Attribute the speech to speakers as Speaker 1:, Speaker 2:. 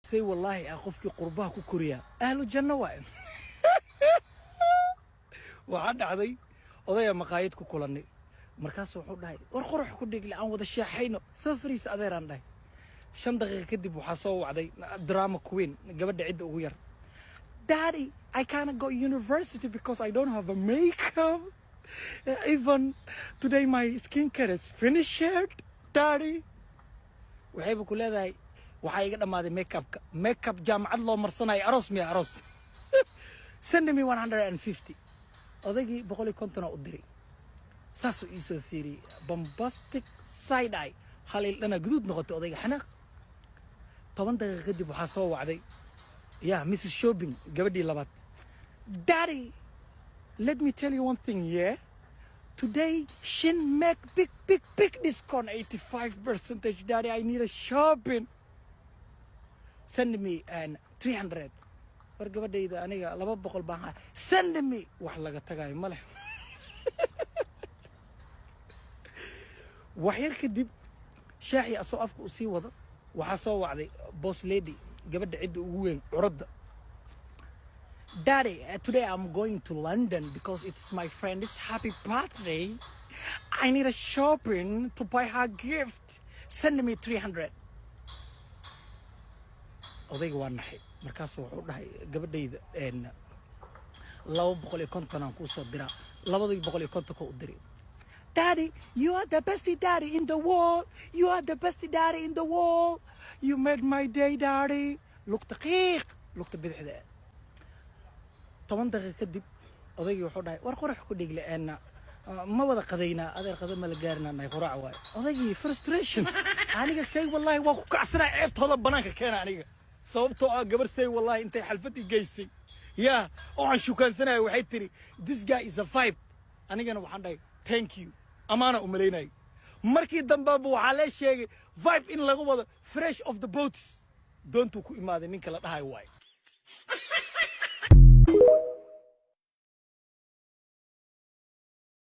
Speaker 1: سي والله أخوفك قربها كوريا أهل الجنة وين وعد عدي oday maqaayad ku kulanay markaas wuxuu dhahay war qurux ku dhig laan wada shaaxayno soo fariis adeeran dhahay 5 daqiiqo kadib waxa soo wacday drama queen gabadha cid ugu yar daddy I can't go university because I don't have a makeup even today my skincare is finished daddy waxay ku leedahay waxa iga dhamaaday makeup jaamacad loo marsanayo aroos miya aroos send me 150 odagii 150 u diray saasu isoo fiiri bombastic side eye halil dana guduud noqotay odayga xanaaq 10 daqiiqo kadib waxa soo wacday Mrs. Shopping gabadhii labaad daddy let me tell you one thing today she make big discount 85% daddy I need a shopping send me 300 war gabadhayda aniga 200 baan send me wax laga tagay ma leh waxyar kadib shaaxi asoo afku u sii wada waxa soo wacday boss lady gabadha cid ugu weyn curadda daddy today I'm going to London because it's my friend's happy birthday I need a shopping to buy her gift send me 300 odayga waa naxay markaas wuxuu dhahay gabadhayda 250 aan ku soo diraa 250 ka u diray daddy you are the best daddy in the world you are the best daddy in the world you made my day daddy look daqiiq look bidixda 10 daqiiqo kadib odayga wuxuu dhahay war qurux ku dhig leena ma wada qadaynaa adeer qada ma la gaarnaa nay quraac waay odayga frustration aniga say wallahi waa ku kacsanaa ceebtooda banaanka keena aniga sababtoo ah gabar say wallahi intay xalfadii geysay oo aan shukaansanay waxay tiri this guy is a vibe anigana waxaan dhahay thank you amaana u maleynay markii dambe waxa la sheegay vibe in lagu wado fresh of the boats doontu ku imaaday ninka la dhahay waay